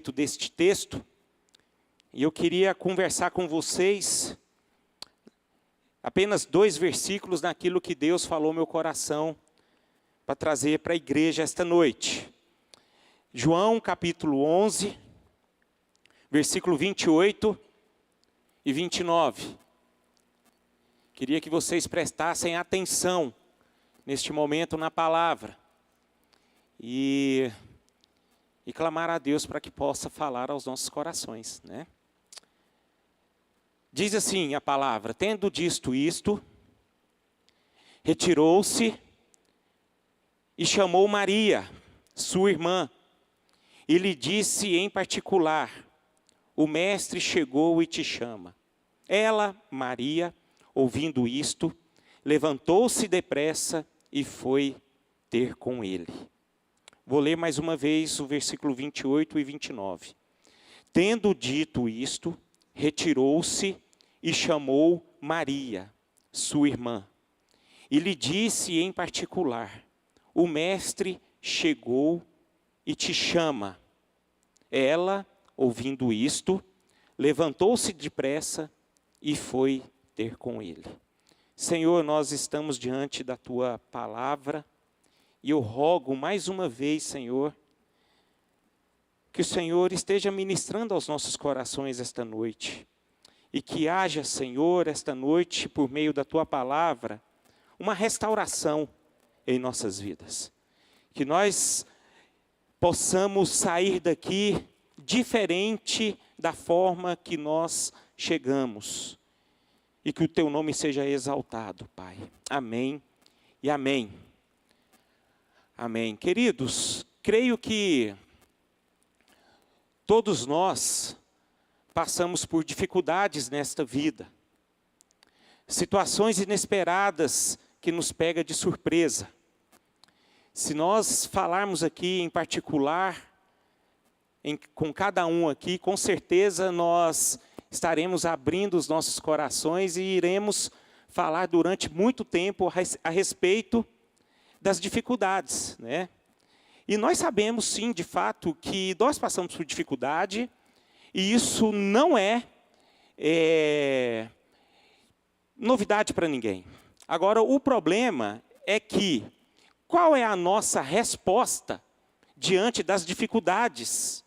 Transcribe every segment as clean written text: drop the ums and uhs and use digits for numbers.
deste texto, e eu queria conversar com vocês apenas 2 versículos naquilo que Deus falou no meu coração para trazer para a igreja esta noite. João capítulo 11, versículo 28 e 29. Queria que vocês prestassem atenção neste momento na palavra e clamar a Deus para que possa falar aos nossos corações, né? Diz assim a palavra: tendo dito isto, retirou-se e chamou Maria, sua irmã, e lhe disse em particular: o mestre chegou e te chama. Ela, Maria, ouvindo isto, levantou-se depressa e foi ter com ele. Vou ler mais uma vez o versículo 28 e 29. Tendo dito isto, retirou-se e chamou Maria, sua irmã, e lhe disse em particular: o mestre chegou e te chama. Ela, ouvindo isto, levantou-se depressa e foi ter com ele. Senhor, nós estamos diante da tua palavra, e eu rogo mais uma vez, Senhor, que o Senhor esteja ministrando aos nossos corações esta noite. E que haja, Senhor, esta noite, por meio da tua palavra, uma restauração em nossas vidas. Que nós possamos sair daqui diferente da forma que nós chegamos. E que o teu nome seja exaltado, Pai. Amém e amém. Amém. Queridos, creio que todos nós passamos por dificuldades nesta vida. Situações inesperadas que nos pegam de surpresa. Se nós falarmos aqui em particular, com cada um aqui, com certeza nós estaremos abrindo os nossos corações e iremos falar durante muito tempo a respeito das dificuldades, né? E nós sabemos sim, de fato, que nós passamos por dificuldade, e isso não é novidade para ninguém. Agora, o problema é que, qual é a nossa resposta diante das dificuldades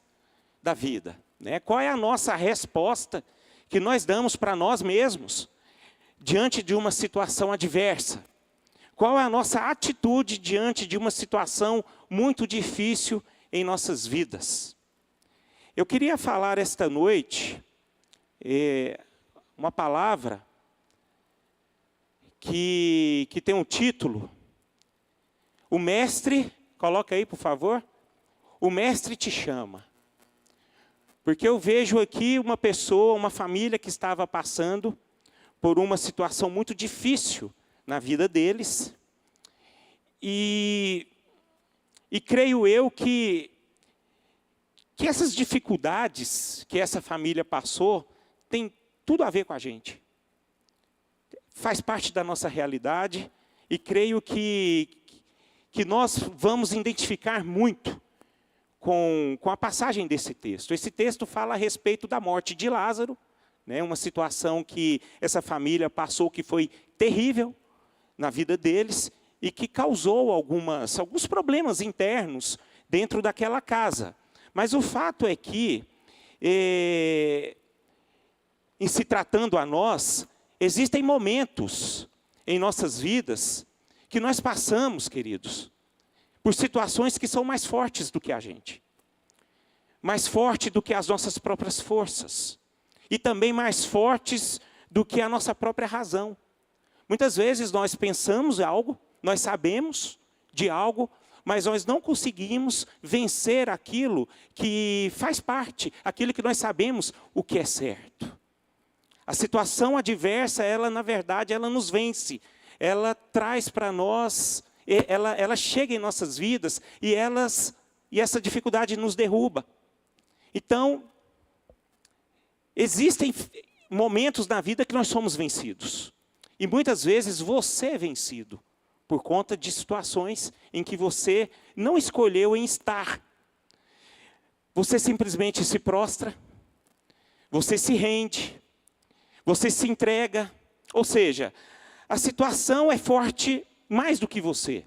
da vida, né? Qual é a nossa resposta que nós damos para nós mesmos diante de uma situação adversa? Qual é a nossa atitude diante de uma situação muito difícil em nossas vidas? Eu queria falar esta noite uma palavra que tem um título. O mestre, coloca aí por favor, o mestre te chama. Porque eu vejo aqui uma pessoa, uma família que estava passando por uma situação muito difícil na vida deles, e creio eu que essas dificuldades que essa família passou, tem tudo a ver com a gente. Faz parte da nossa realidade, e creio que nós vamos identificar muito com a passagem desse texto. Esse texto fala a respeito da morte de Lázaro, né, uma situação que essa família passou que foi terrível na vida deles e que causou alguns problemas internos dentro daquela casa. Mas o fato é que, em se tratando a nós, existem momentos em nossas vidas que nós passamos, queridos, por situações que são mais fortes do que a gente. Mais forte do que as nossas próprias forças. E também mais fortes do que a nossa própria razão. Muitas vezes nós pensamos em algo, nós sabemos de algo, mas nós não conseguimos vencer aquilo que faz parte, aquilo que nós sabemos o que é certo. A situação adversa, ela na verdade, ela nos vence. Ela traz para nós, ela chega em nossas vidas e essa dificuldade nos derruba. Então, existem momentos na vida que nós somos vencidos. E muitas vezes você é vencido por conta de situações em que você não escolheu em estar. você simplesmente se prostra, você se rende, você se entrega. Ou seja, a situação é forte mais do que você.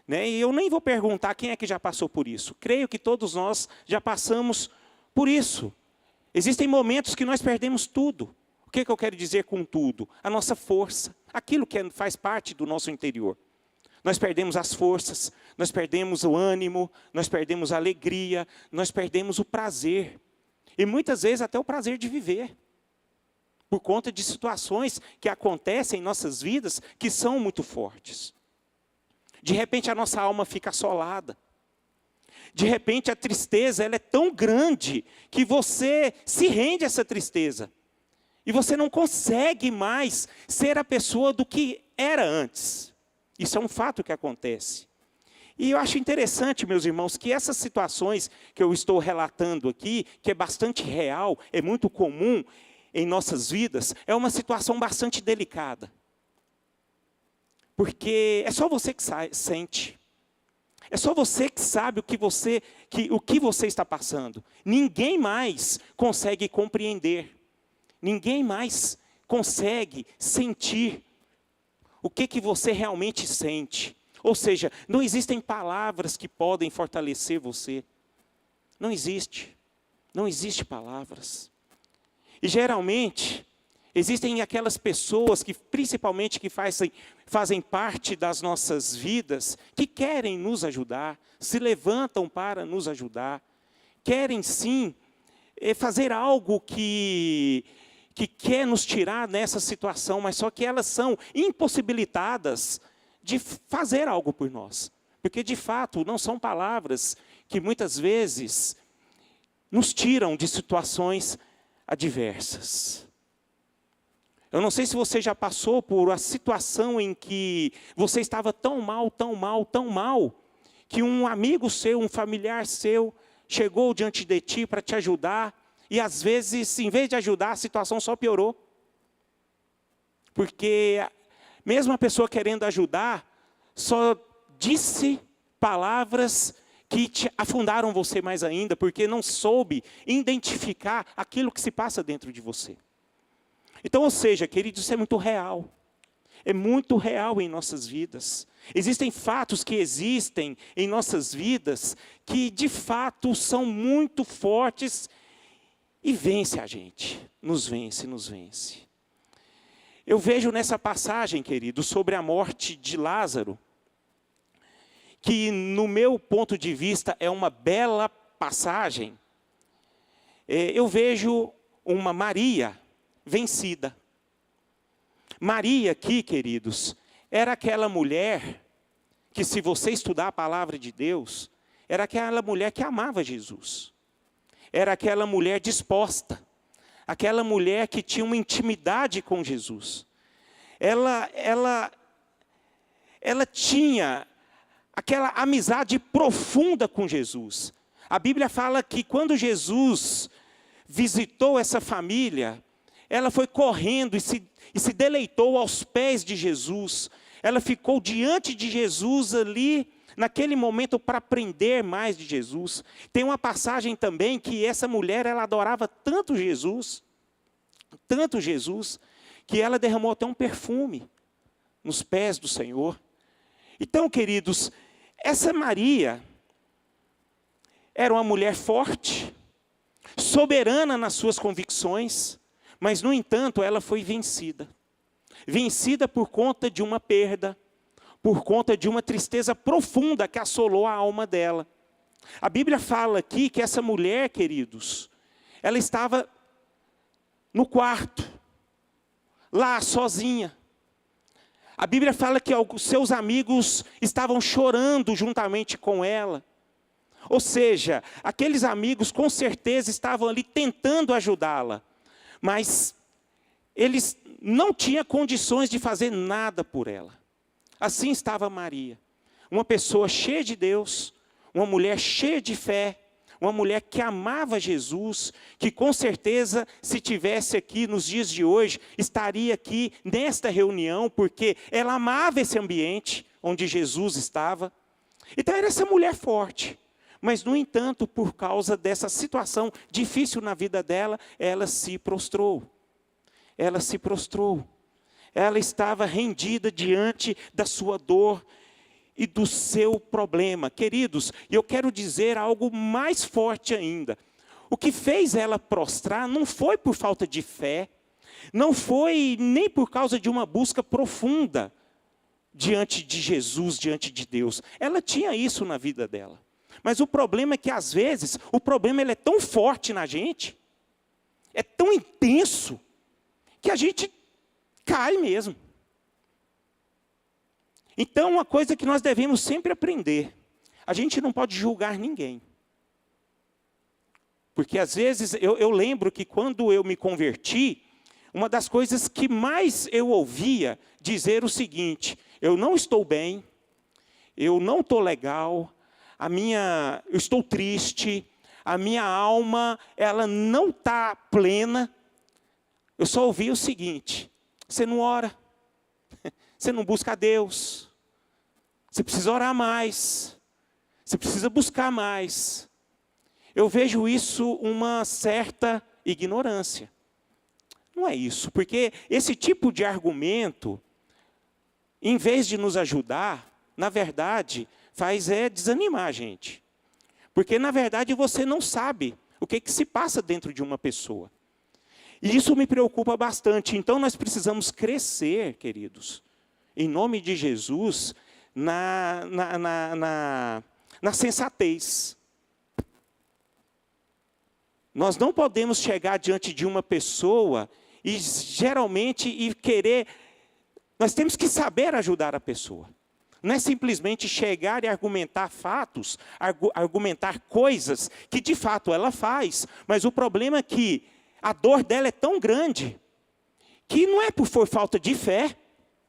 Né? E eu nem vou perguntar quem é que já passou por isso. Creio que todos nós já passamos por isso. Existem momentos que nós perdemos tudo. O que eu quero dizer com tudo? A nossa força, aquilo que faz parte do nosso interior. Nós perdemos as forças, nós perdemos o ânimo, nós perdemos a alegria, nós perdemos o prazer. E muitas vezes até o prazer de viver. Por conta de situações que acontecem em nossas vidas que são muito fortes. De repente a nossa alma fica assolada. De repente a tristeza ela é tão grande que você se rende a essa tristeza. E você não consegue mais ser a pessoa do que era antes. Isso é um fato que acontece. E eu acho interessante, meus irmãos, que essas situações que eu estou relatando aqui, que é bastante real, é muito comum em nossas vidas, é uma situação bastante delicada. Porque é só você que sente. É só você que sabe o que você está passando. Ninguém mais consegue compreender. Ninguém mais consegue sentir o que você realmente sente. Ou seja, não existem palavras que podem fortalecer você. Não existe. Não existe palavras. E geralmente, existem aquelas pessoas que, principalmente, que fazem parte das nossas vidas, que querem nos ajudar, se levantam para nos ajudar, querem sim fazer algo que quer nos tirar nessa situação, mas só que elas são impossibilitadas de fazer algo por nós. Porque, de fato, não são palavras que muitas vezes nos tiram de situações adversas. Eu não sei se você já passou por a situação em que você estava tão mal, que um amigo seu, um familiar seu, chegou diante de ti para te ajudar, e às vezes, em vez de ajudar, a situação só piorou. Porque mesmo a pessoa querendo ajudar, só disse palavras que te afundaram você mais ainda, porque não soube identificar aquilo que se passa dentro de você. Então, ou seja, queridos, isso é muito real. É muito real em nossas vidas. Existem fatos que existem em nossas vidas que, de fato, são muito fortes e vence a gente. Nos vence. Eu vejo nessa passagem, querido, sobre a morte de Lázaro, que no meu ponto de vista é uma bela passagem. Eu vejo uma Maria vencida. Maria aqui, queridos, era aquela mulher que, se você estudar a palavra de Deus, era aquela mulher que amava Jesus. Era aquela mulher disposta. Aquela mulher que tinha uma intimidade com Jesus. Ela tinha aquela amizade profunda com Jesus. A Bíblia fala que quando Jesus visitou essa família, ela foi correndo e se deleitou aos pés de Jesus. Ela ficou diante de Jesus ali, naquele momento, para aprender mais de Jesus. Tem uma passagem também que essa mulher, ela adorava tanto Jesus, que ela derramou até um perfume nos pés do Senhor. Então, queridos, essa Maria era uma mulher forte, soberana nas suas convicções, mas, no entanto, ela foi vencida. Vencida por conta de uma perda, por conta de uma tristeza profunda que assolou a alma dela. A Bíblia fala aqui que essa mulher, queridos, ela estava no quarto, lá sozinha. A Bíblia fala que os seus amigos estavam chorando juntamente com ela. Ou seja, aqueles amigos com certeza estavam ali tentando ajudá-la. Mas eles não tinham condições de fazer nada por ela. Assim estava Maria. Uma pessoa cheia de Deus, uma mulher cheia de fé, uma mulher que amava Jesus, que com certeza, se tivesse aqui nos dias de hoje, estaria aqui nesta reunião, porque ela amava esse ambiente onde Jesus estava. Então era essa mulher forte, Mas, no entanto, por causa dessa situação difícil na vida dela, ela se prostrou. Ela se prostrou. Ela estava rendida diante da sua dor e do seu problema. Queridos, eu quero dizer algo mais forte ainda. O que fez ela prostrar não foi por falta de fé, não foi nem por causa de uma busca profunda diante de Jesus, diante de Deus. Ela tinha isso na vida dela. Mas o problema é que, às vezes, o problema ele é tão forte na gente, é tão intenso, que a gente cai mesmo. Então, uma coisa que nós devemos sempre aprender, a gente não pode julgar ninguém. Porque, às vezes, eu lembro que quando eu me converti, uma das coisas que mais eu ouvia dizer o seguinte: eu não estou bem, eu não estou legal, eu estou triste, a minha alma ela não está plena. Eu só ouvi o seguinte: você não ora, você não busca a Deus, você precisa orar mais, você precisa buscar mais. Eu vejo isso uma certa ignorância. Não é isso, porque esse tipo de argumento, em vez de nos ajudar, na verdade, faz desanimar a gente. Porque, na verdade, você não sabe o que se passa dentro de uma pessoa. E isso me preocupa bastante. Então, nós precisamos crescer, queridos, em nome de Jesus, na sensatez. Nós não podemos chegar diante de uma pessoa e geralmente querer. Nós temos que saber ajudar a pessoa. Não é simplesmente chegar e argumentar fatos, argumentar coisas que de fato ela faz. Mas o problema é que a dor dela é tão grande que não é por falta de fé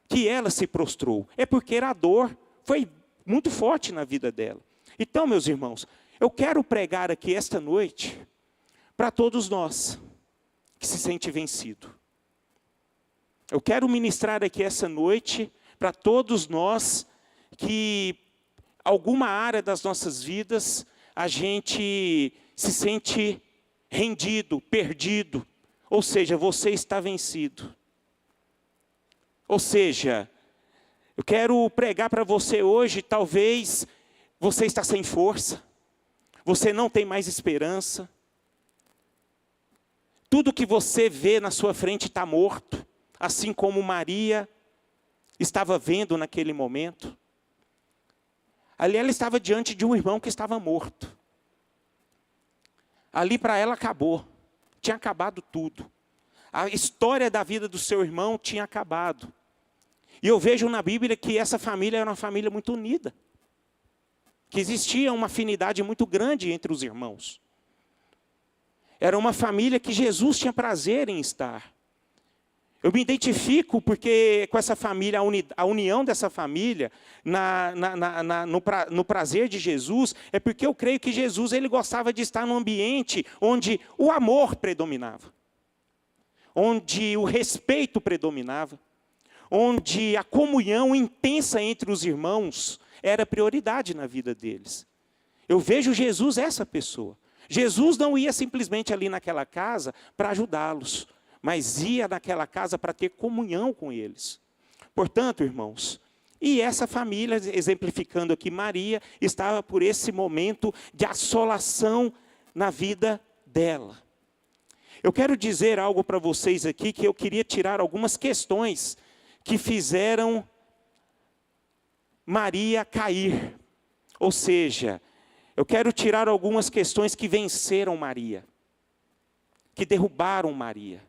que ela se prostrou. É porque a dor foi muito forte na vida dela. Então, meus irmãos, eu quero pregar aqui esta noite para todos nós que se sente vencido. Eu quero ministrar aqui essa noite para todos nós que alguma área das nossas vidas a gente se sente rendido, perdido. Ou seja, você está vencido. Ou seja, eu quero pregar para você hoje, talvez você está sem força, você não tem mais esperança. Tudo que você vê na sua frente está morto, assim como Maria estava vendo naquele momento. Ali ela estava diante de um irmão que estava morto. Ali para ela acabou, tinha acabado tudo. A história da vida do seu irmão tinha acabado. E eu vejo na Bíblia que essa família era uma família muito unida. Que existia uma afinidade muito grande entre os irmãos. Era uma família que Jesus tinha prazer em estar. Eu me identifico porque com essa família, a união dessa família, no prazer de Jesus, é porque eu creio que Jesus ele gostava de estar num ambiente onde o amor predominava. Onde o respeito predominava. Onde a comunhão intensa entre os irmãos era prioridade na vida deles. Eu vejo Jesus essa pessoa. Jesus não ia simplesmente ali naquela casa para ajudá-los, mas ia naquela casa para ter comunhão com eles. Portanto, irmãos, e essa família, exemplificando aqui Maria, estava por esse momento de assolação na vida dela. Eu quero dizer algo para vocês aqui, que eu queria tirar algumas questões que fizeram Maria cair. Ou seja, eu quero tirar algumas questões que venceram Maria, que derrubaram Maria.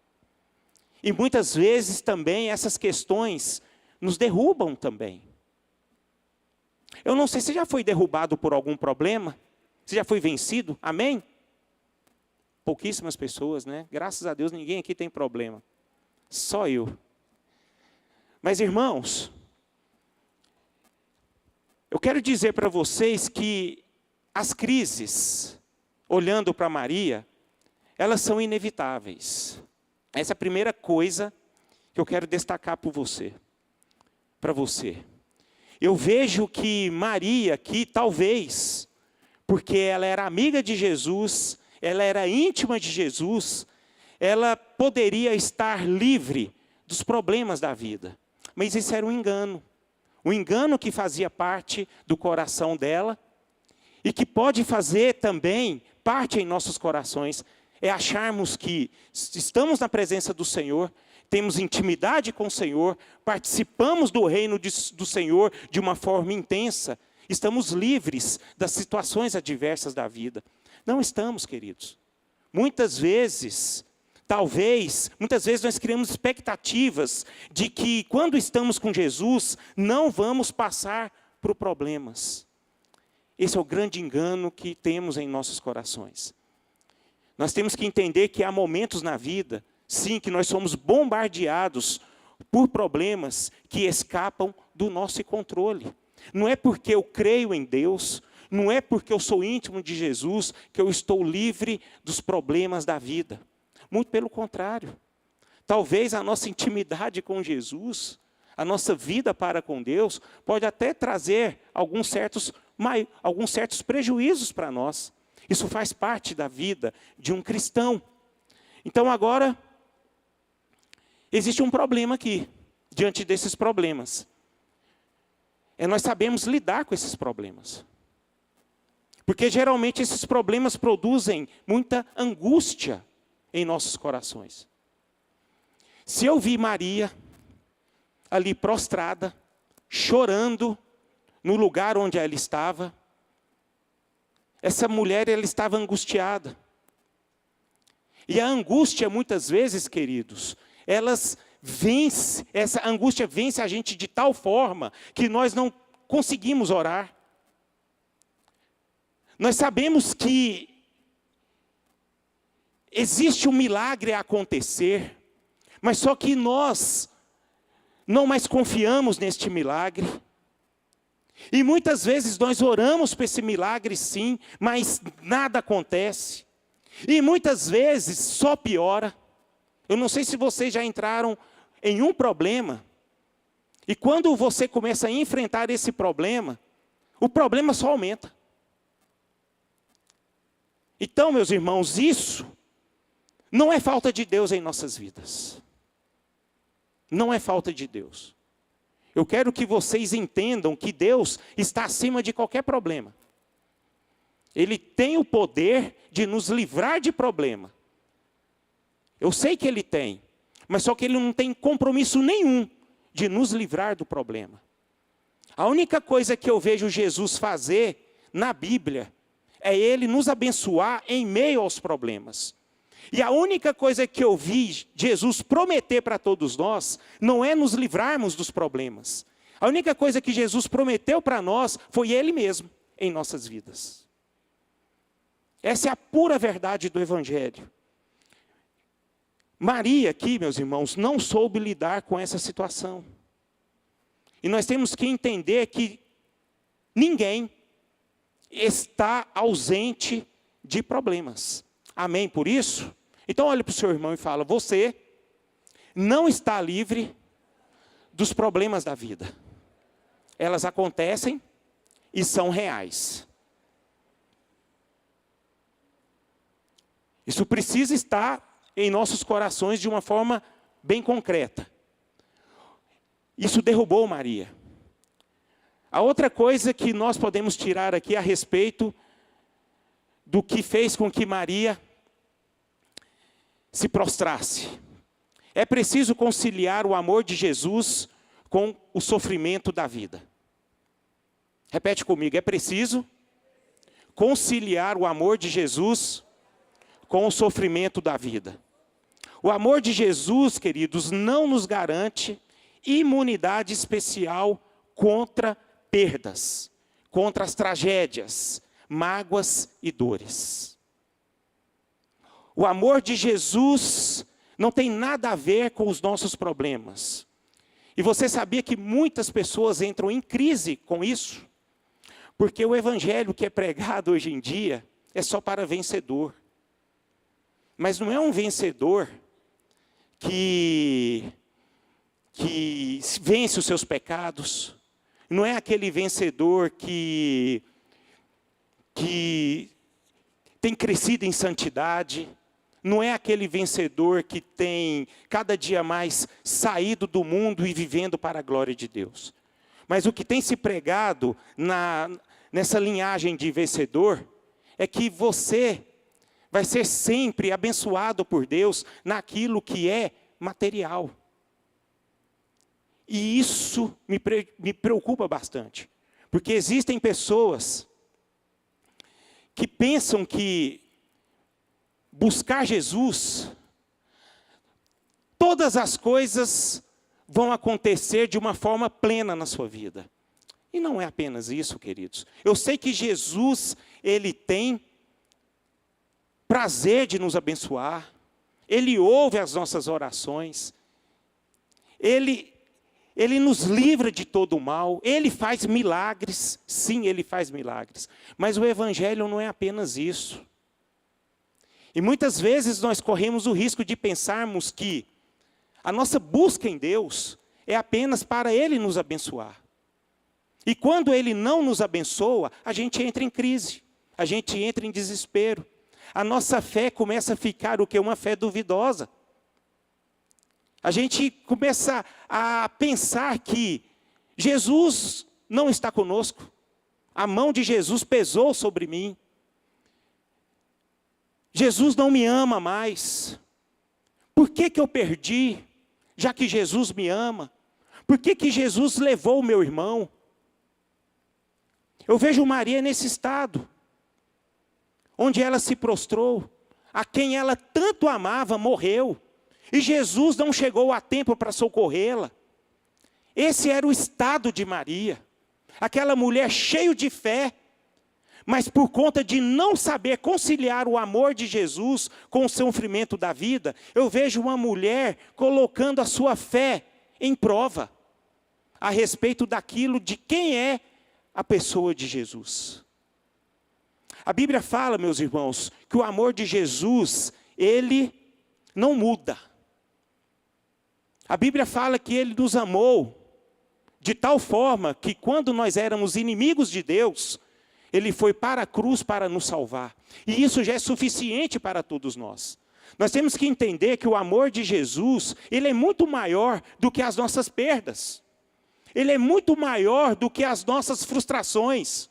E muitas vezes também essas questões nos derrubam também. Eu não sei, você já foi derrubado por algum problema? Você já foi vencido? Amém? Pouquíssimas pessoas, né? Graças a Deus ninguém aqui tem problema. Só eu. Mas irmãos, eu quero dizer para vocês que as crises, olhando para Maria, elas são inevitáveis. Essa é a primeira coisa que eu quero destacar para você. Eu vejo que Maria aqui, talvez, porque ela era amiga de Jesus, ela era íntima de Jesus, ela poderia estar livre dos problemas da vida. Mas isso era um engano que fazia parte do coração dela, e que pode fazer também parte em nossos corações, é acharmos que estamos na presença do Senhor, temos intimidade com o Senhor, participamos do reino do Senhor de uma forma intensa, estamos livres das situações adversas da vida. Não estamos, queridos. Muitas vezes nós criamos expectativas de que quando estamos com Jesus, não vamos passar por problemas. Esse é o grande engano que temos em nossos corações. Nós temos que entender que há momentos na vida, sim, que nós somos bombardeados por problemas que escapam do nosso controle. Não é porque eu creio em Deus, não é porque eu sou íntimo de Jesus, que eu estou livre dos problemas da vida. Muito pelo contrário. Talvez a nossa intimidade com Jesus, a nossa vida para com Deus, pode até trazer alguns certos prejuízos para nós. Isso faz parte da vida de um cristão. Então agora, existe um problema aqui, diante desses problemas. Nós sabemos lidar com esses problemas. Porque geralmente esses problemas produzem muita angústia em nossos corações. Se eu vi Maria ali prostrada, chorando no lugar onde ela estava, essa mulher, ela estava angustiada. E a angústia, muitas vezes, queridos, essa angústia vence a gente de tal forma que nós não conseguimos orar. Nós sabemos que existe um milagre a acontecer, mas só que nós não mais confiamos neste milagre. E muitas vezes nós oramos por esse milagre sim, mas nada acontece. E muitas vezes só piora. Eu não sei se vocês já entraram em um problema, e quando você começa a enfrentar esse problema, o problema só aumenta. Então, meus irmãos, isso não é falta de Deus em nossas vidas. Não é falta de Deus. Eu quero que vocês entendam que Deus está acima de qualquer problema. Ele tem o poder de nos livrar de problema. Eu sei que Ele tem, mas só que Ele não tem compromisso nenhum de nos livrar do problema. A única coisa que eu vejo Jesus fazer na Bíblia é Ele nos abençoar em meio aos problemas. E a única coisa que eu vi Jesus prometer para todos nós, não é nos livrarmos dos problemas. A única coisa que Jesus prometeu para nós, foi Ele mesmo em nossas vidas. Essa é a pura verdade do Evangelho. Maria aqui, meus irmãos, não soube lidar com essa situação. E nós temos que entender que ninguém está ausente de problemas. Amém por isso? Então olhe para o seu irmão e fala: você não está livre dos problemas da vida. Elas acontecem e são reais. Isso precisa estar em nossos corações de uma forma bem concreta. Isso derrubou Maria. A outra coisa que nós podemos tirar aqui a respeito do que fez com que Maria se prostrasse. É preciso conciliar o amor de Jesus com o sofrimento da vida. Repete comigo: é preciso conciliar o amor de Jesus com o sofrimento da vida. O amor de Jesus, queridos, não nos garante imunidade especial contra perdas, contra as tragédias, mágoas e dores. O amor de Jesus não tem nada a ver com os nossos problemas. E você sabia que muitas pessoas entram em crise com isso? Porque o evangelho que é pregado hoje em dia é só para vencedor. Mas não é um vencedor que vence os seus pecados. Não é aquele vencedor que que tem crescido em santidade, não é aquele vencedor que tem cada dia mais saído do mundo e vivendo para a glória de Deus. Mas o que tem se pregado nessa linhagem de vencedor é que você vai ser sempre abençoado por Deus naquilo que é material. E isso me preocupa bastante, porque existem pessoas que pensam que buscar Jesus, todas as coisas vão acontecer de uma forma plena na sua vida. E não é apenas isso, queridos. Eu sei que Jesus, Ele tem prazer de nos abençoar. Ele ouve as nossas orações. Ele nos livra de todo o mal. Ele faz milagres. Sim, Ele faz milagres. Mas o Evangelho não é apenas isso. E muitas vezes nós corremos o risco de pensarmos que a nossa busca em Deus é apenas para Ele nos abençoar. E quando Ele não nos abençoa, a gente entra em crise, a gente entra em desespero. A nossa fé começa a ficar o que? Uma fé duvidosa. A gente começa a pensar que Jesus não está conosco. A mão de Jesus pesou sobre mim. Jesus não me ama mais. Por que eu perdi, já que Jesus me ama? Por que Jesus levou o meu irmão? Eu vejo Maria nesse estado, onde ela se prostrou, a quem ela tanto amava morreu, e Jesus não chegou a tempo para socorrê-la. Esse era o estado de Maria, aquela mulher cheia de fé, mas por conta de não saber conciliar o amor de Jesus com o sofrimento da vida, eu vejo uma mulher colocando a sua fé em prova, a respeito daquilo de quem é a pessoa de Jesus. A Bíblia fala, meus irmãos, que o amor de Jesus, ele não muda. A Bíblia fala que ele nos amou de tal forma que quando nós éramos inimigos de Deus, Ele foi para a cruz para nos salvar. E isso já é suficiente para todos nós. Nós temos que entender que o amor de Jesus, ele é muito maior do que as nossas perdas. Ele é muito maior do que as nossas frustrações.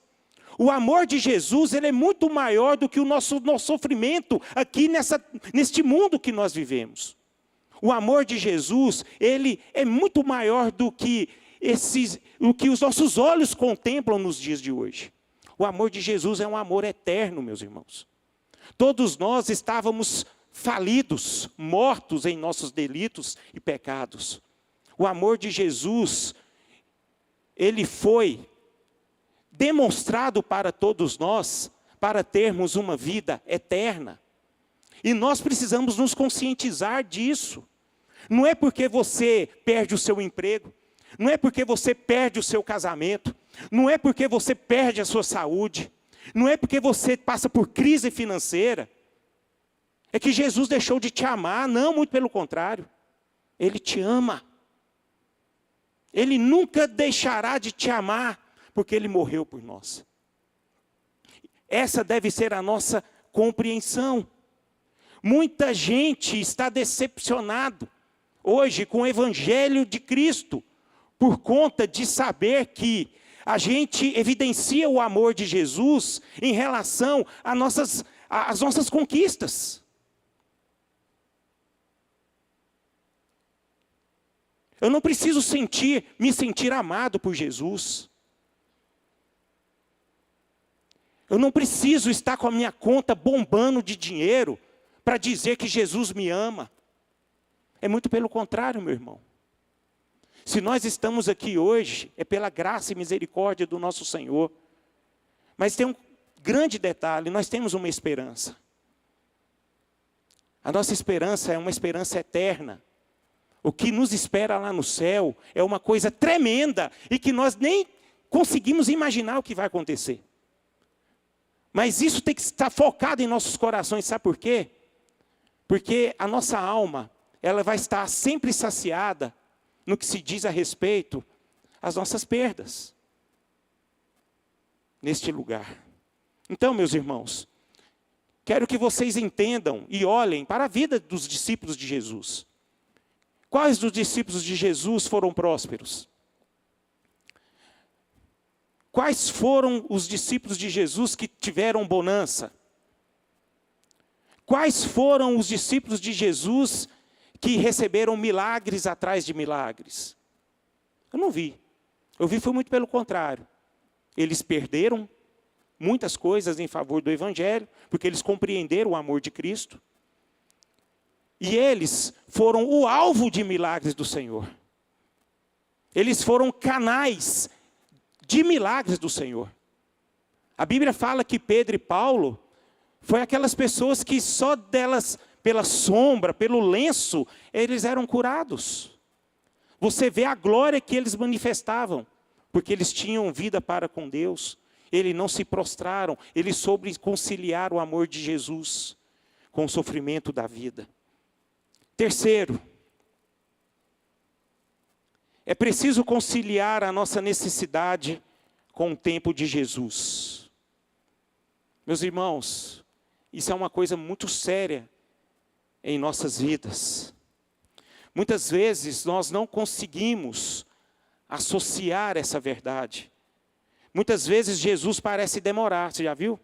O amor de Jesus, ele é muito maior do que o nosso sofrimento aqui neste mundo que nós vivemos. O amor de Jesus, ele é muito maior do que os nossos olhos contemplam nos dias de hoje. O amor de Jesus é um amor eterno, meus irmãos. Todos nós estávamos falidos, mortos em nossos delitos e pecados. O amor de Jesus, ele foi demonstrado para todos nós, para termos uma vida eterna. E nós precisamos nos conscientizar disso. Não é porque você perde o seu emprego, não é porque você perde o seu casamento, não é porque você perde a sua saúde, não é porque você passa por crise financeira, é que Jesus deixou de te amar. Não, muito pelo contrário. Ele te ama. Ele nunca deixará de te amar, porque Ele morreu por nós. Essa deve ser a nossa compreensão. Muita gente está decepcionado hoje com o Evangelho de Cristo, por conta de saber que a gente evidencia o amor de Jesus em relação às nossas conquistas. Eu não preciso me sentir amado por Jesus. Eu não preciso estar com a minha conta bombando de dinheiro para dizer que Jesus me ama. É muito pelo contrário, meu irmão. Se nós estamos aqui hoje, é pela graça e misericórdia do nosso Senhor. Mas tem um grande detalhe, nós temos uma esperança. A nossa esperança é uma esperança eterna. O que nos espera lá no céu é uma coisa tremenda e que nós nem conseguimos imaginar o que vai acontecer. Mas isso tem que estar focado em nossos corações, sabe por quê? Porque a nossa alma, ela vai estar sempre saciada no que se diz a respeito às nossas perdas neste lugar. Então, meus irmãos, quero que vocês entendam e olhem para a vida dos discípulos de Jesus. Quais dos discípulos de Jesus foram prósperos? Quais foram os discípulos de Jesus que tiveram bonança? Quais foram os discípulos de Jesus que receberam milagres atrás de milagres? Eu não vi. Eu vi foi muito pelo contrário. Eles perderam muitas coisas em favor do Evangelho, porque eles compreenderam o amor de Cristo. E eles foram o alvo de milagres do Senhor. Eles foram canais de milagres do Senhor. A Bíblia fala que Pedro e Paulo foi aquelas pessoas que só delas, pela sombra, pelo lenço, eles eram curados. Você vê a glória que eles manifestavam, porque eles tinham vida para com Deus. Eles não se prostraram, eles soube conciliar o amor de Jesus com o sofrimento da vida. Terceiro, é preciso conciliar a nossa necessidade com o tempo de Jesus. Meus irmãos, isso é uma coisa muito séria em nossas vidas. Muitas vezes nós não conseguimos associar essa verdade. Muitas vezes Jesus parece demorar, você já viu?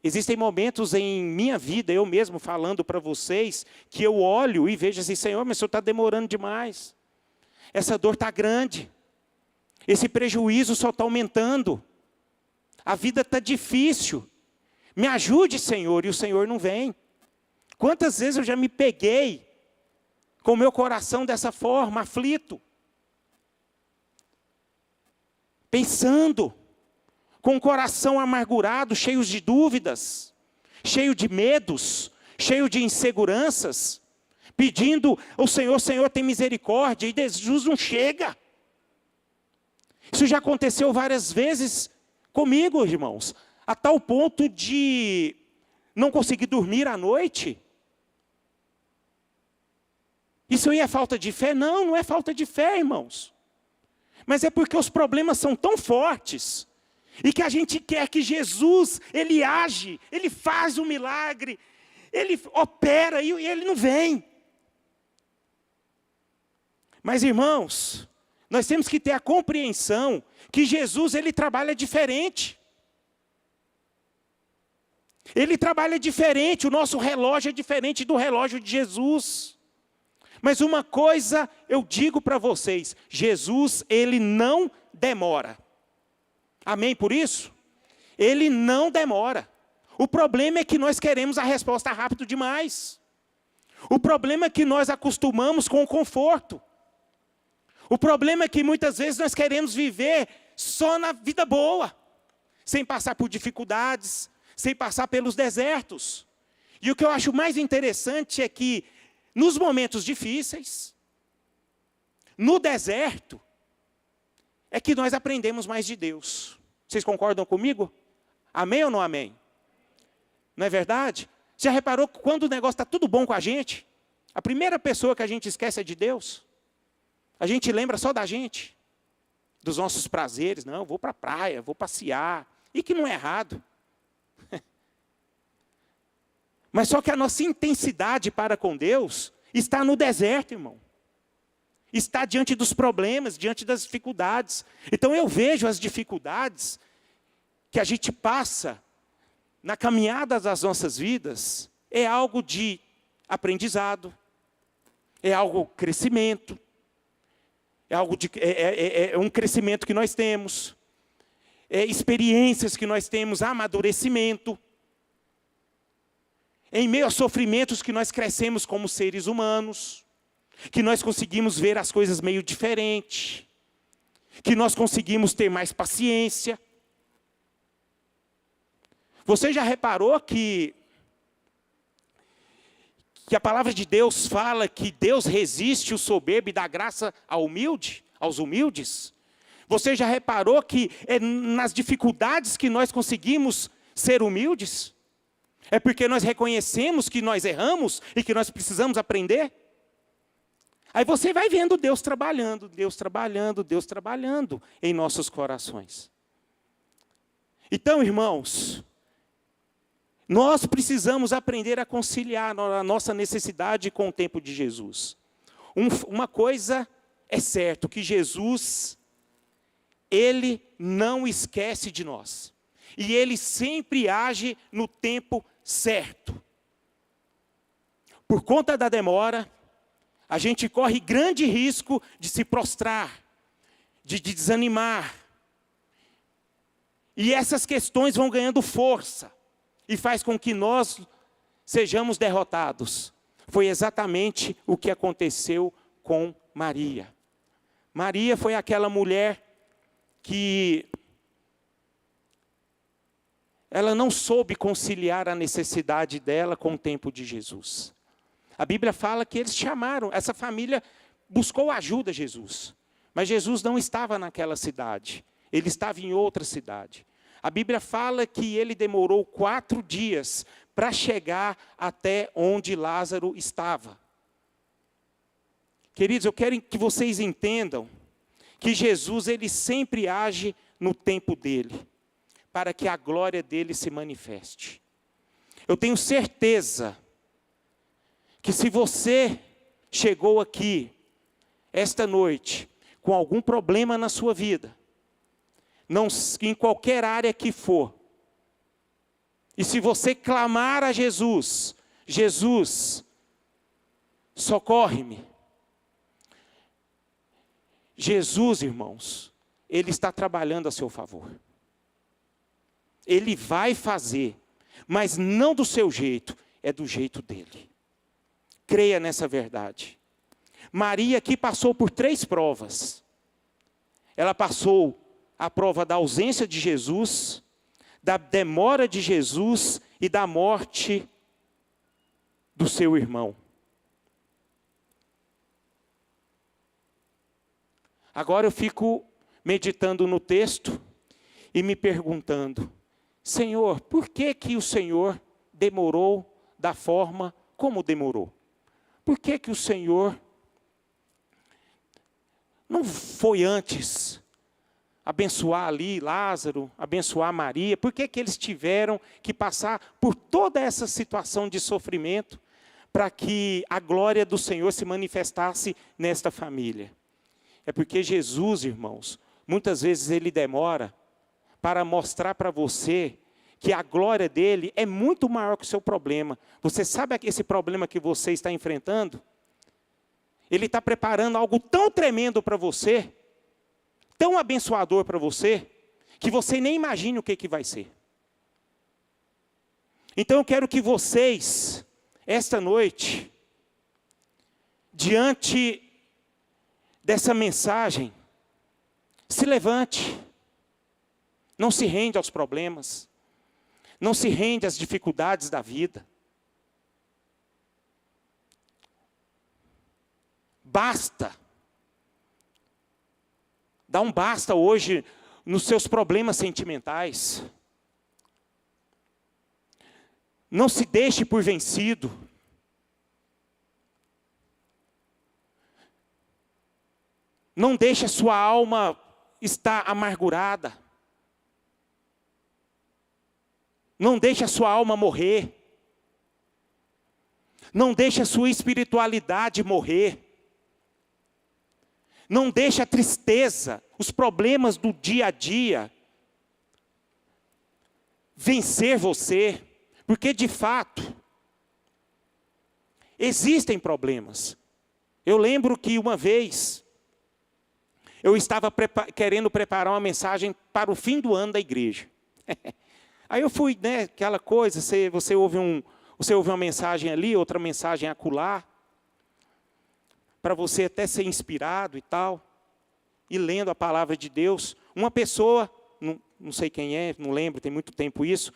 Existem momentos em minha vida, eu mesmo falando para vocês, que eu olho e vejo assim, Senhor, mas o Senhor está demorando demais. Essa dor está grande. Esse prejuízo só está aumentando. A vida está difícil. Me ajude, Senhor, e o Senhor não vem. Quantas vezes eu já me peguei com o meu coração dessa forma, aflito. Pensando, com o coração amargurado, cheio de dúvidas, cheio de medos, cheio de inseguranças, pedindo ao Senhor, Senhor, tem misericórdia, e Jesus não chega. Isso já aconteceu várias vezes comigo, irmãos, a tal ponto de não conseguir dormir à noite. Isso aí é falta de fé? Não, não é falta de fé, irmãos. Mas é porque os problemas são tão fortes, e que a gente quer que Jesus, Ele age, Ele faz o milagre, Ele opera e Ele não vem. Mas irmãos, nós temos que ter a compreensão que Jesus, Ele trabalha diferente. Ele trabalha diferente, o nosso relógio é diferente do relógio de Jesus. Mas uma coisa eu digo para vocês, Jesus, Ele não demora. Amém por isso? Ele não demora. O problema é que nós queremos a resposta rápido demais. O problema é que nós acostumamos com o conforto. O problema é que muitas vezes nós queremos viver só na vida boa, sem passar por dificuldades, sem passar pelos desertos. E o que eu acho mais interessante é que, nos momentos difíceis, no deserto, é que nós aprendemos mais de Deus. Vocês concordam comigo? Amém ou não amém? Não é verdade? Já reparou que quando o negócio está tudo bom com a gente, a primeira pessoa que a gente esquece é de Deus? A gente lembra só da gente, dos nossos prazeres. Não, vou para a praia, vou passear. E que não é errado. Mas só que a nossa intensidade para com Deus está no deserto, irmão. Está diante dos problemas, diante das dificuldades. Então eu vejo as dificuldades que a gente passa na caminhada das nossas vidas, é algo de aprendizado, é algo crescimento, é um crescimento que nós temos, experiências que nós temos, amadurecimento. Em meio a sofrimentos que nós crescemos como seres humanos, que nós conseguimos ver as coisas meio diferente, que nós conseguimos ter mais paciência. Você já reparou que a palavra de Deus fala que Deus resiste o soberbo e dá graça aos humildes? Você já reparou que é nas dificuldades que nós conseguimos ser humildes? É porque nós reconhecemos que nós erramos e que nós precisamos aprender? Aí você vai vendo Deus trabalhando, Deus trabalhando, Deus trabalhando em nossos corações. Então, irmãos, nós precisamos aprender a conciliar a nossa necessidade com o tempo de Jesus. Uma coisa é certa, que Jesus, Ele não esquece de nós. E Ele sempre age no tempo certo. Por conta da demora, a gente corre grande risco de se prostrar, de desanimar. E essas questões vão ganhando força e faz com que nós sejamos derrotados. Foi exatamente o que aconteceu com Maria. Maria foi aquela mulher que ela não soube conciliar a necessidade dela com o tempo de Jesus. A Bíblia fala que eles chamaram, essa família buscou ajuda a Jesus. Mas Jesus não estava naquela cidade, ele estava em outra cidade. A Bíblia fala que ele demorou 4 dias para chegar até onde Lázaro estava. Queridos, eu quero que vocês entendam que Jesus, ele sempre age no tempo dele, para que a glória dele se manifeste. Eu tenho certeza que se você chegou aqui, esta noite, com algum problema na sua vida, não, em qualquer área que for, e se você clamar a Jesus, Jesus, socorre-me. Jesus, irmãos, Ele está trabalhando a seu favor. Ele vai fazer, mas não do seu jeito, é do jeito dele. Creia nessa verdade. Maria aqui passou por 3 provas. Ela passou a prova da ausência de Jesus, da demora de Jesus e da morte do seu irmão. Agora eu fico meditando no texto e me perguntando, Senhor, por que que o Senhor demorou da forma como demorou? Por que que o Senhor não foi antes abençoar ali Lázaro, abençoar Maria? Por que que eles tiveram que passar por toda essa situação de sofrimento para que a glória do Senhor se manifestasse nesta família? É porque Jesus, irmãos, muitas vezes ele demora para mostrar para você que a glória dele é muito maior que o seu problema. Você sabe esse problema que você está enfrentando? Ele está preparando algo tão tremendo para você, tão abençoador para você, que você nem imagina o que vai ser. Então eu quero que vocês, esta noite, diante dessa mensagem, se levante. Não se rende aos problemas. Não se rende às dificuldades da vida. Basta. Dá um basta hoje nos seus problemas sentimentais. Não se deixe por vencido. Não deixe a sua alma estar amargurada. Não deixe a sua alma morrer. Não deixe a sua espiritualidade morrer. Não deixe a tristeza, os problemas do dia a dia vencer você. Porque de fato, existem problemas. Eu lembro que uma vez, eu estava querendo preparar uma mensagem para o fim do ano da igreja. Aí eu fui, né, aquela coisa, você ouve uma mensagem ali, outra mensagem acolá, para você até ser inspirado e tal, e lendo a palavra de Deus. Uma pessoa, não sei quem é, não lembro, tem muito tempo isso,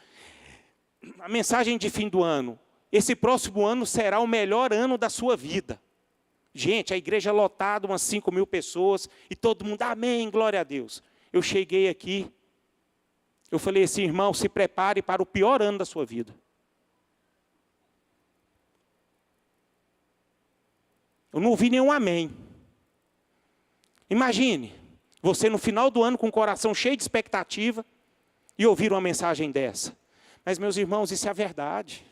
a mensagem de fim do ano, esse próximo ano será o melhor ano da sua vida. Gente, a igreja lotada, umas 5.000 pessoas, e todo mundo, amém, glória a Deus. Eu cheguei aqui, eu falei assim, irmão, se prepare para o pior ano da sua vida. Eu não ouvi nenhum amém. Imagine, você no final do ano com o coração cheio de expectativa, e ouvir uma mensagem dessa. Mas, meus irmãos, isso é a verdade.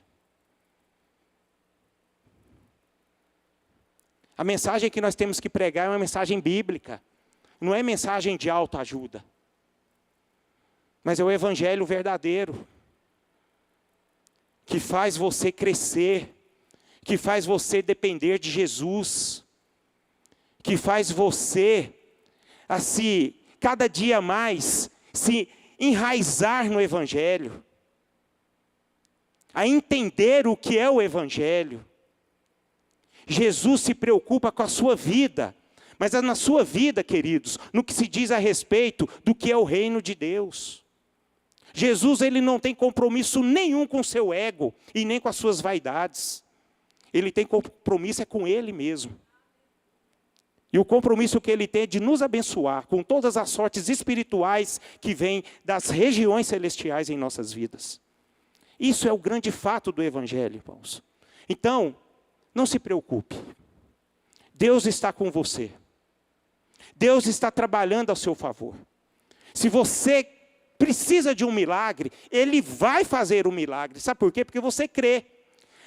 A mensagem que nós temos que pregar é uma mensagem bíblica. Não é mensagem de autoajuda. Mas é o evangelho verdadeiro. Que faz você crescer. Que faz você depender de Jesus. Que faz você, assim, cada dia mais, se enraizar no evangelho. A entender o que é o evangelho. Jesus se preocupa com a sua vida, mas é na sua vida, queridos, no que se diz a respeito do que é o reino de Deus. Jesus, ele não tem compromisso nenhum com o seu ego e nem com as suas vaidades. Ele tem compromisso com ele mesmo. E o compromisso que ele tem é de nos abençoar com todas as sortes espirituais que vêm das regiões celestiais em nossas vidas. Isso é o grande fato do evangelho, irmãos. Então, não se preocupe. Deus está com você. Deus está trabalhando ao seu favor. Se você precisa de um milagre, Ele vai fazer o milagre. Sabe por quê? Porque você crê.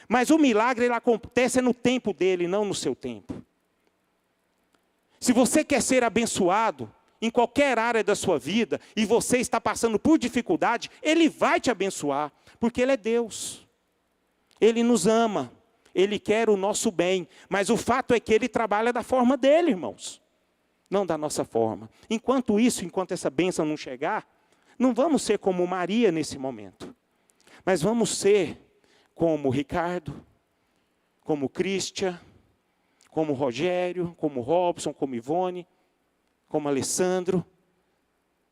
Mas o milagre ele acontece no tempo dele, não no seu tempo. Se você quer ser abençoado em qualquer área da sua vida, e você está passando por dificuldade, Ele vai te abençoar, porque Ele é Deus. Ele nos ama. Ele quer o nosso bem, mas o fato é que Ele trabalha da forma dEle, irmãos. Não da nossa forma. Enquanto essa bênção não chegar, não vamos ser como Maria nesse momento. Mas vamos ser como Ricardo, como Cristian, como Rogério, como Robson, como Ivone, como Alessandro.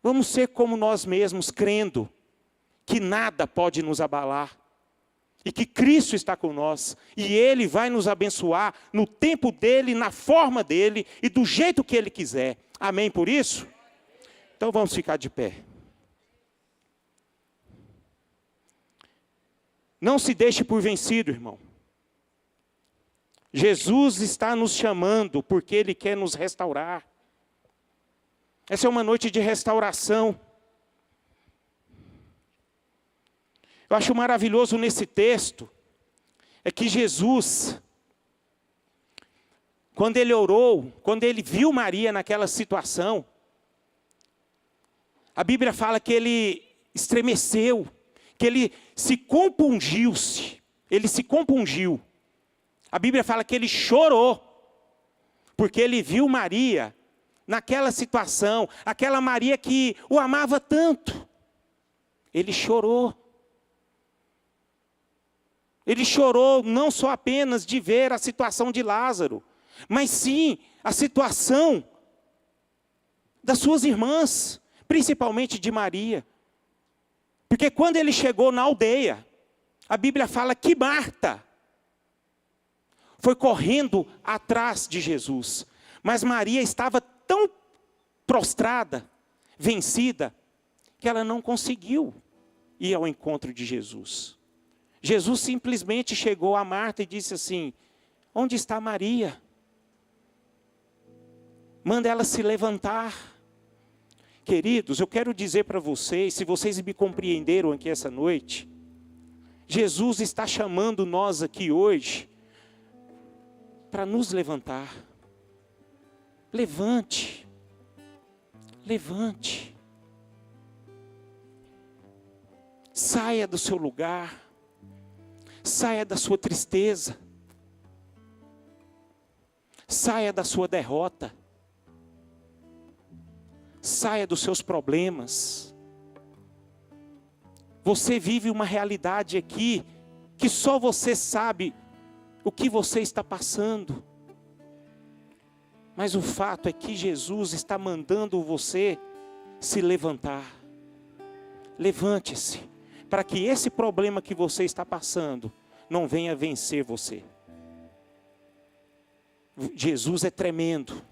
Vamos ser como nós mesmos, crendo que nada pode nos abalar. E que Cristo está com nós. E Ele vai nos abençoar no tempo dEle, na forma dEle e do jeito que Ele quiser. Amém por isso? Então vamos ficar de pé. Não se deixe por vencido, irmão. Jesus está nos chamando porque Ele quer nos restaurar. Essa é uma noite de restauração. Eu acho maravilhoso nesse texto, é que Jesus, quando Ele orou, quando Ele viu Maria naquela situação, a Bíblia fala que Ele estremeceu, que Ele se compungiu-se, Ele se compungiu. A Bíblia fala que Ele chorou, porque Ele viu Maria naquela situação, aquela Maria que o amava tanto. Ele chorou. Ele chorou não só apenas de ver a situação de Lázaro, mas sim a situação das suas irmãs, principalmente de Maria. Porque quando ele chegou na aldeia, a Bíblia fala que Marta foi correndo atrás de Jesus. Mas Maria estava tão prostrada, vencida, que ela não conseguiu ir ao encontro de Jesus. Jesus simplesmente chegou a Marta e disse assim: onde está Maria? Manda ela se levantar. Queridos, eu quero dizer para vocês, se vocês me compreenderam aqui essa noite, Jesus está chamando nós aqui hoje para nos levantar. Levante. Levante. Saia do seu lugar. Saia da sua tristeza. Saia da sua derrota. Saia dos seus problemas. Você vive uma realidade aqui que só você sabe o que você está passando. Mas o fato é que Jesus está mandando você se levantar. Levante-se, para que esse problema que você está passando não venha vencer você. Jesus é tremendo.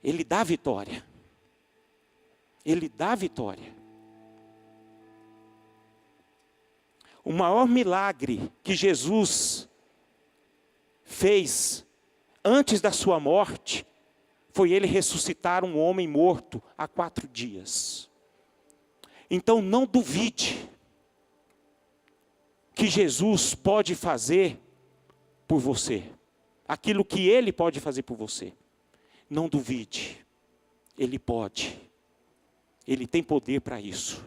Ele dá vitória. Ele dá vitória. O maior milagre que Jesus fez antes da sua morte foi Ele ressuscitar um homem morto há 4 dias. Então não duvide que Jesus pode fazer por você aquilo que Ele pode fazer por você. Não duvide, Ele pode. Ele tem poder para isso.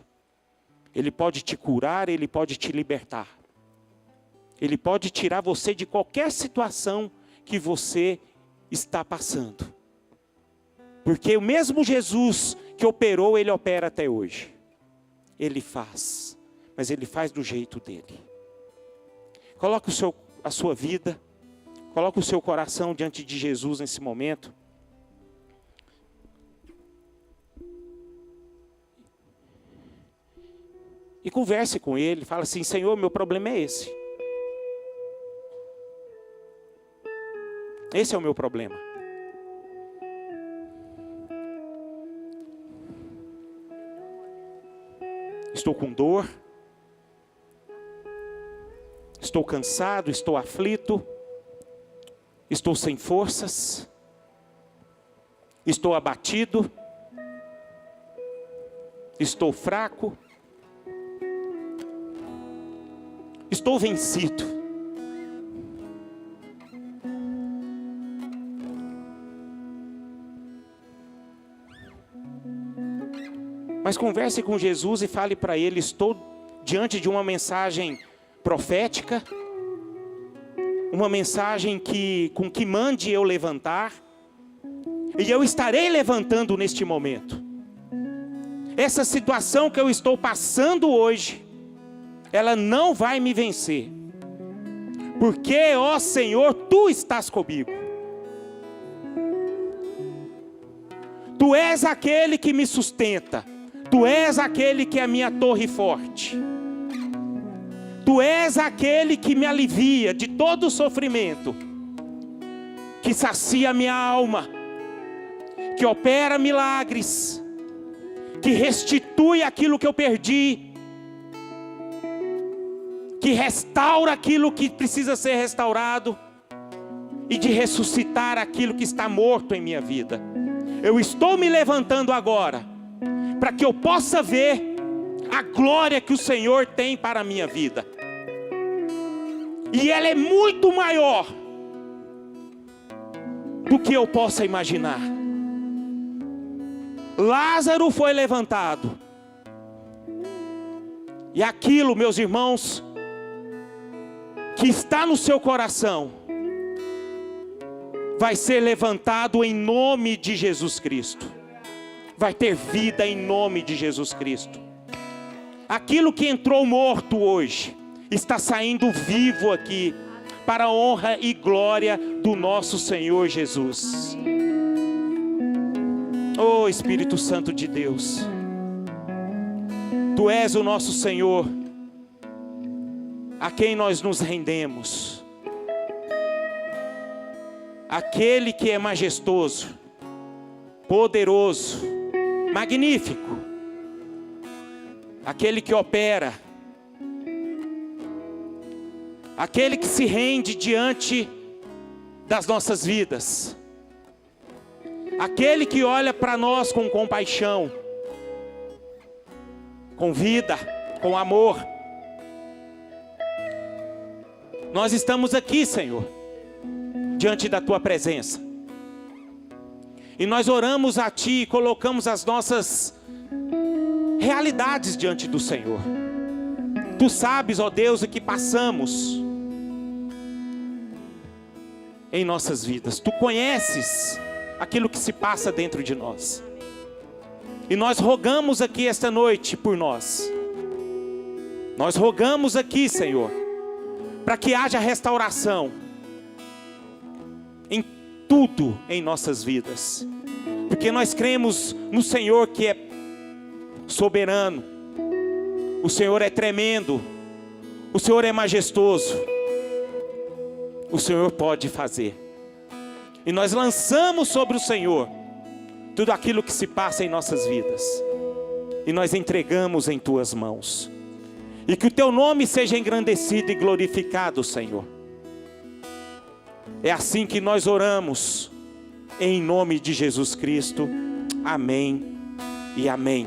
Ele pode te curar, Ele pode te libertar. Ele pode tirar você de qualquer situação que você está passando. Porque o mesmo Jesus que operou, Ele opera até hoje. Ele faz, mas Ele faz do jeito dEle. Coloque a sua vida, coloque o seu coração diante de Jesus nesse momento. E converse com Ele, fala assim: Senhor, meu problema é esse. Esse é o meu problema. Estou com dor. Estou cansado, estou aflito. Estou sem forças. Estou abatido. Estou fraco. Estou vencido. Mas converse com Jesus e fale para Ele: estou diante de uma mensagem profética, uma mensagem com que mande eu levantar, e eu estarei levantando neste momento. Essa situação que eu estou passando hoje, ela não vai me vencer, porque, ó Senhor, Tu estás comigo. Tu és aquele que me sustenta. Tu és aquele que é a minha torre forte. Tu és aquele que me alivia de todo o sofrimento, que sacia a minha alma, que opera milagres, que restitui aquilo que eu perdi, que restaura aquilo que precisa ser restaurado e de ressuscitar aquilo que está morto em minha vida. Eu estou me levantando agora para que eu possa ver a glória que o Senhor tem para a minha vida. E ela é muito maior do que eu possa imaginar. Lázaro foi levantado. E aquilo, meus irmãos, que está no seu coração, vai ser levantado em nome de Jesus Cristo. Vai ter vida em nome de Jesus Cristo. Aquilo que entrou morto hoje, está saindo vivo aqui, para a honra e glória do nosso Senhor Jesus. Oh Espírito Santo de Deus, Tu és o nosso Senhor, a quem nós nos rendemos. Aquele que é majestoso, poderoso, magnífico, aquele que opera, aquele que se rende diante das nossas vidas, aquele que olha para nós com compaixão, com vida, com amor. Nós estamos aqui, Senhor, diante da Tua presença, e nós oramos a Ti e colocamos as nossas realidades diante do Senhor. Tu sabes, ó Deus, o que passamos em nossas vidas. Tu conheces aquilo que se passa dentro de nós. E nós rogamos aqui esta noite por nós. Nós rogamos aqui, Senhor, para que haja restauração em tudo em nossas vidas. Porque nós cremos no Senhor que é soberano. O Senhor é tremendo. O Senhor é majestoso. O Senhor pode fazer. E nós lançamos sobre o Senhor tudo aquilo que se passa em nossas vidas. E nós entregamos em Tuas mãos. E que o Teu nome seja engrandecido e glorificado, Senhor. É assim que nós oramos, em nome de Jesus Cristo. Amém e amém.